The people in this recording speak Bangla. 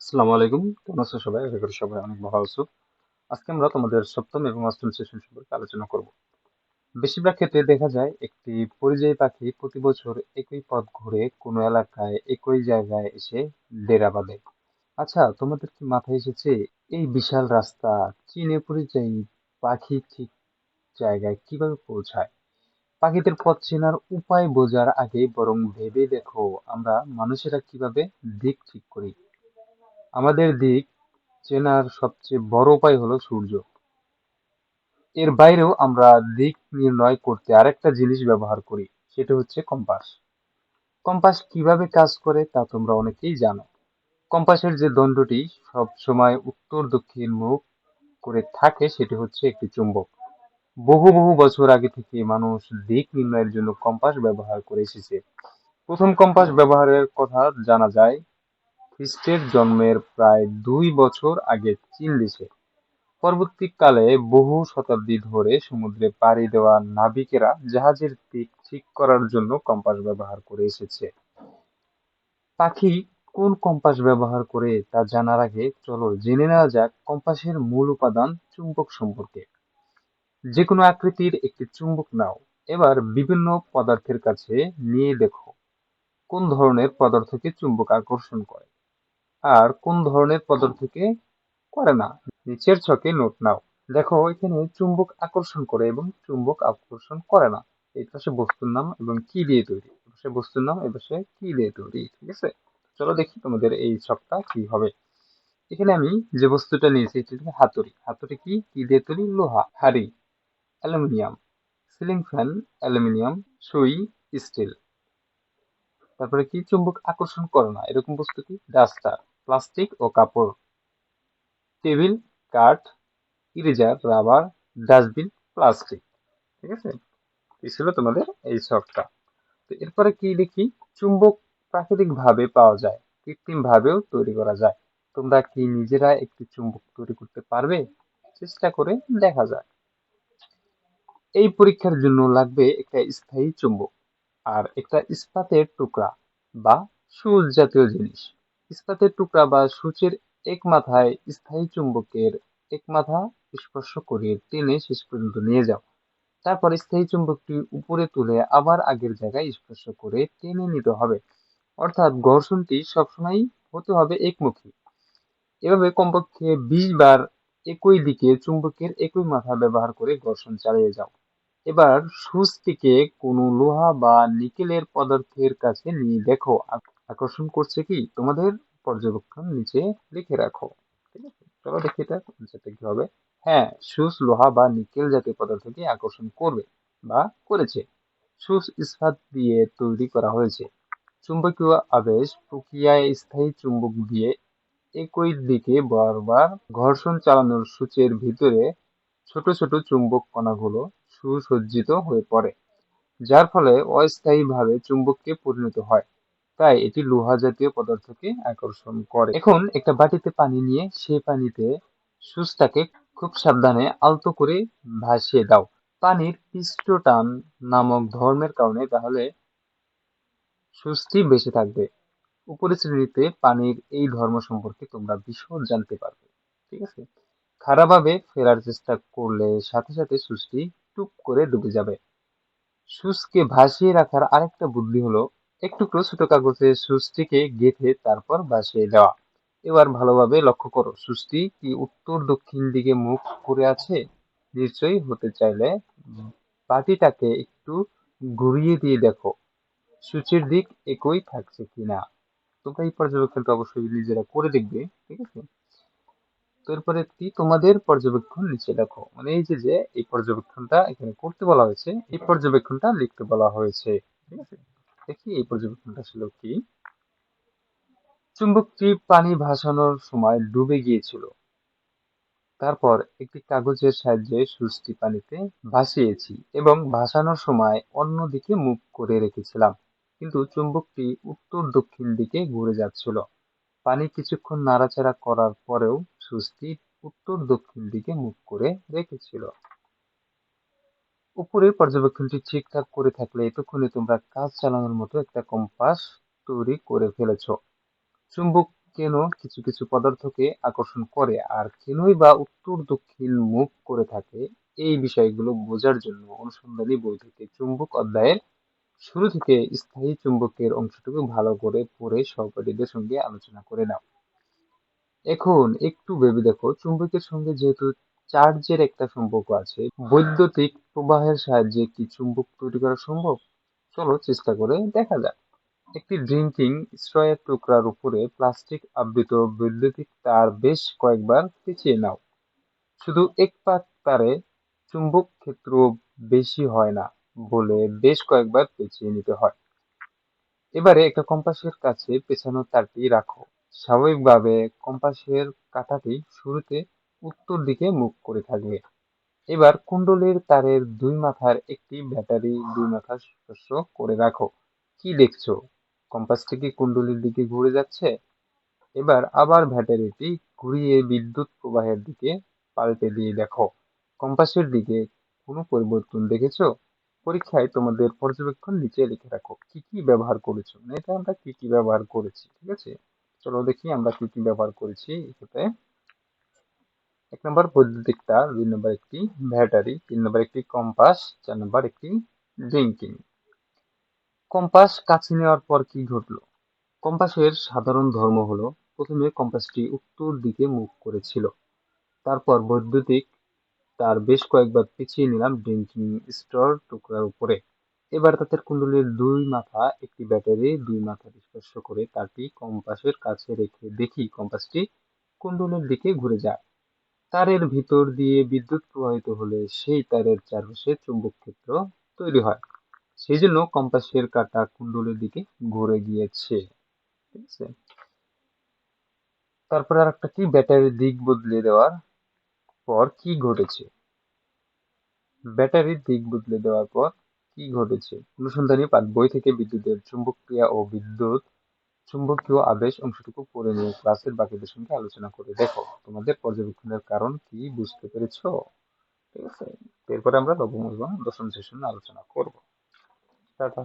আসসালামু আলাইকুম। কেমন আছো সবাই? আশা করি সবাই অনেক ভালো আছো। আজকে আমরা তোমাদের সপ্তম এবং অষ্টম সেশন সম্পর্কে আলোচনা করব। বেশিরভাগ ক্ষেত্রে দেখা যায় একটি পরিযায়ী পাখি প্রতি বছর একই পথ ঘুরে কোনো এলাকায় একই জায়গায় এসে ডেরা বাঁধে। আচ্ছা, তোমাদের কি মাথায় এসেছে এই বিশাল রাস্তা চীনে পরিযায়ী পাখি ঠিক জায়গায় কিভাবে পৌঁছায়? পাখিদের পথ চেনার উপায় বোঝার আগে বরং ভেবে দেখো আমরা মানুষেরা কিভাবে দিক ঠিক করি। আমাদের দিক চেনার সবচেয়ে বড় উপায় হলো সূর্য। এর বাইরেও আমরা দিক নির্ণয় করতে আরেকটা জিনিস ব্যবহার করি, সেটা হচ্ছে কম্পাস। কম্পাস কিভাবে কাজ করে তা তোমরা অনেকেই জানো। কম্পাসের যে দণ্ডটি সব সময় উত্তর দক্ষিণ মুখ করে থাকে সেটি হচ্ছে একটি চুম্বক। বহু বহু বছর আগে থেকে মানুষ দিক নির্ণয়ের জন্য কম্পাস ব্যবহার করে এসেছে। প্রথম কম্পাস ব্যবহারের কথা জানা যায় খ্রিস্টের জন্মের প্রায় ২ বছর আগে চীন দেশে। পরবর্তীকালে বহু শতাব্দী ধরে সমুদ্রে পাড়ি দেওয়া নাবিকেরা জাহাজের দিক ঠিক করার জন্য কম্পাস ব্যবহার করে এসেছে। পাখি কোন কম্পাস ব্যবহার করে তা জানার আগে চলো জেনে নেওয়া যাক কম্পাসের মূল উপাদান চুম্বক সম্পর্কে। যে কোনো আকৃতির একটি চুম্বক নাও। এবার বিভিন্ন পদার্থের কাছে নিয়ে দেখো কোন ধরনের পদার্থকে চুম্বক আকর্ষণ করে আর কোন ধরনের পদার্থকে করে না। নিচের ছকে নোট নাও। দেখো এখানে চুম্বক আকর্ষণ করে এবং চুম্বক আকর্ষণ করে না। এই পাশে বস্তুর নাম এবং কি দিয়ে তৈরি, এই পাশে বস্তুর নাম, এই পাশে কি দিয়ে তৈরি। ঠিক আছে, চলো দেখি তোমাদের এই ছকটা কি হবে। এখানে আমি যে বস্তুটা নিয়েছি এটি হচ্ছে হাতুড়ি। হাতুড়ি কি কি দিয়ে তৈরি? লোহা। হাড়ি অ্যালুমিনিয়াম। Ceiling fan aluminium. সুই স্টিল। তারপরে কি চুম্বক আকর্ষণ করে না এরকম বস্তু কি? ডাস্টার প্লাস্টিক ও কাপড়। টেবিল কাঠ। Eraser rubber. Dustbin plastic. ঠিক আছে, এই ছিল তোমাদের এই ছকটা। তো এরপরে কি দেখি? চুম্বক প্রাকৃতিক ভাবে পাওয়া যায়, কৃত্রিম ভাবেও তৈরি করা যায়। তোমরা কি নিজেরা একটি চুম্বক তৈরি করতে পারবে? চেষ্টা করে দেখা যাক। এই পরীক্ষার জন্য লাগবে একটা স্থায়ী চুম্বক আর একটা ইস্পাতের টুকরা বা সূচ জাতীয় জিনিস। ইস্পাতের টুকরা বা সূচের এক মাথায় স্থায়ী চুম্বকের এক মাথা স্পর্শ করিয়ে টেনে শেষ পর্যন্ত নিয়ে যাও। তারপর স্থায়ী চুম্বকটি উপরে তুলে আবার আগের জায়গায় স্পর্শ করে টেনে নিতে হবে। অর্থাৎ ঘর্ষণটি সবসময় হতে হবে একমুখী। এভাবে কমপক্ষে ২০ বার একই দিকে চুম্বকের একই মাথা ব্যবহার করে ঘর্ষণ চালিয়ে যাও। এবার সুচটিকে কোনো লোহা বা নিকেলের পদার্থের কাছে নিয়ে দেখো আকর্ষণ করছে কি। তোমাদের পর্যবেক্ষণ নিচে লিখে রাখো। ঠিক আছে, চলো দেখি এটা যেটা কি হবে। হ্যাঁ, সুচ লোহা বা নিকেল জাতীয় পদার্থকে আকর্ষণ করবে বা করেছে। সুচ ইস্পাত দিয়ে তৈরি করা হয়েছে। চুম্বকীয় আবেশ প্রক্রিয়ায় স্থায়ী চুম্বক দিয়ে একই দিকে বারবার ঘর্ষণ চালানোর সূচের ভিতরে ছোট ছোট চুম্বক কণাগুলো সুসজ্জিত হয়ে পড়ে, যার ফলে অস্থায়ীভাবে চুম্বকে পরিণত হয়। তাই এটি লোহা জাতীয় পদার্থকে আকর্ষণ করে। এখন একটা বাটিতে পানি নিয়ে সেই পানিতে সুচটাকে খুব সাবধানে আলতো করে ভাসিয়ে দাও। পানির পৃষ্ঠটান নামক ধর্মের কারণে তাহলে সুচটি বেঁচে থাকবে। উপরের শ্রেণীতে পানির এই ধর্ম সম্পর্কে তোমরা বিশদ জানতে পারবে। ঠিক আছে, খাড়াভাবে ফেরার চেষ্টা করলে সাথে সাথে সুচটি টুপ করে ডুবে যাবে। সুচকে ভাসিয়ে রাখার আরেকটা বুদ্ধি হলো এক টুকরো ছোট কাগজে সুচটিকে গেঁথে তারপর ভাসিয়ে দেওয়া। এবার ভালোভাবে লক্ষ্য করো সুচটি কি উত্তর দক্ষিণ দিকে মুখ করে আছে। নিশ্চয়ই হতে চাইলে বাটিটাকে একটু ঘুরিয়ে দিয়ে দেখো সূচের দিক একই থাকছে কিনা। তোমরা এই পর্যবেক্ষণটা অবশ্যই নিজেরা করে দেখবে। ঠিক আছে, তো এরপরে কি তোমাদের পর্যবেক্ষণ নিচে লেখো। মানে এই যে যে এই পর্যবেক্ষণটা এখানে করতে বলা হয়েছে, এই পর্যবেক্ষণটা লিখতে বলা হয়েছে। ঠিক আছে, দেখি এই পর্যবেক্ষণটা ছিল কি। চুম্বকটি পানি ভাসানোর সময় ডুবে গিয়েছিল। তারপর একটি কাগজের সাহায্যে সুচটি পানিতে ভাসিয়েছি এবং ভাসানোর সময় অন্য দিকে মুখ করে রেখেছিলাম, কিন্তু চুম্বকটি উত্তর দক্ষিণ দিকে ঘুরে যাচ্ছিল। পানি কিছুক্ষণ নাড়াচাড়া করার পরেও সুচটি উত্তর দক্ষিণ দিকে মুখ করে রেখেছিল। উপরের পর্যবেক্ষণটি ঠিকঠাক করে থাকলে এতক্ষণে তোমরা কাজ চালানোর মতো একটা কম্পাস তৈরি করে ফেলেছ। চুম্বক কেন কিছু কিছু পদার্থকে আকর্ষণ করে আর কেনই বা উত্তর দক্ষিণ মুখ করে থাকে, এই বিষয়গুলো বোঝার জন্য অনুসন্ধানী বই থেকে চুম্বক অধ্যায়ের শুরু থেকে স্থায়ী চুম্বকের অংশটুকু ভালো করে পড়ে সহপাঠীদের সঙ্গে আলোচনা করে নাও। এখন একটু ভেবে দেখো, চুম্বকের সঙ্গে যেহেতু চার্জের একটা সম্পর্ক আছে, বৈদ্যুতিক প্রবাহের সাহায্যে কি চুম্বক তৈরি করা সম্ভব? চলো চেষ্টা করে দেখা যাক। একটি ড্রিঙ্কিং স্ট্রয়ের টুকরার উপরে প্লাস্টিক আবৃত বৈদ্যুতিক তার বেশ কয়েকবার পেঁচিয়ে নাও। শুধু এক পাক তারে চুম্বক ক্ষেত্র বেশি হয় না বলে বেশ কয়েকবার পেঁচিয়ে নিতে হয়। এবারে একটা কম্পাসের কাছে পেছানো তারটি রাখো। স্বাভাবিকভাবে কম্পাসের কাঁটাটি শুরুতে উত্তর দিকে মুখ করে থাকবে। এবার কুণ্ডলীর তারের দুই মাথার একটি ব্যাটারি দুই মাথা স্পর্শ করে রাখো। কি দেখছো? কম্পাসটি কি কুণ্ডলীর দিকে ঘুরে যাচ্ছে? এবার আবার ব্যাটারিটি ঘুরিয়ে বিদ্যুৎ প্রবাহের দিকে পাল্টে দিয়ে দেখো, কম্পাসের দিকে কোনো পরিবর্তন দেখেছো? পরীক্ষায় তোমাদের পর্যবেক্ষণ নিচে লিখে রাখো, কি কি ব্যবহার করেছো, মানে এটা আমরা কি কি ব্যবহার করেছি। ঠিক আছে, চলো দেখি আমরা কি কি ব্যবহার করেছি এটাতে। 1 নম্বর বৈদ্যুতিক তার, 2 নম্বর একটি ব্যাটারি, 3 নম্বর একটি কম্পাস, 4 নম্বর একটি ড্রিঙ্কিং। কম্পাস কাছে নেওয়ার পর কি ঘটলো? কম্পাসের সাধারণ ধর্ম হলো, প্রথমে কম্পাসটি উত্তর দিকে মুখ করেছিল। তারপর বৈদ্যুতিক তার বেশ কয়েকবার পেঁচিয়ে নিলাম ড্রিঙ্কিং স্ট্রর টুকরার উপরে। এবার তাদের কুণ্ডলীর দুই মাথা একটি ব্যাটারি দুই মাথা স্পর্শ করে তারটি কম্পাসের কাছে রেখে দেখি কম্পাসটি কুণ্ডলীর দিকে ঘুরে যায়। তারের ভিতর দিয়ে বিদ্যুৎ প্রবাহিত হলে সেই তারের চারপাশে চুম্বক ক্ষেত্র তৈরি হয়। সেই জন্য কম্পাসের কাঁটা কুণ্ডলীর দিকে ঘুরে গিয়েছে। ঠিক আছে, তারপরে আর একটা কি, ব্যাটারির দিক বদলে দেওয়ার পর কি ঘটেছে? ব্যাটারির দিক বদলে দেওয়ার পর কি ঘটেছে? অনুসন্ধানী পাঠ বই থেকে বিদ্যুতের চুম্বকক্রিয়া ও বিদ্যুৎ চুম্বকীয় আবেশ অংশটুকু পড়ে নিয়ে ক্লাসের বাকিদের সঙ্গে আলোচনা করে দেখো তোমাদের পর্যবেক্ষণের কারণ কি বুঝতে পেরেছো। ঠিক আছে, এরপরে আমরা নবম এবং দশম সেশনে আলোচনা করব। টাটা।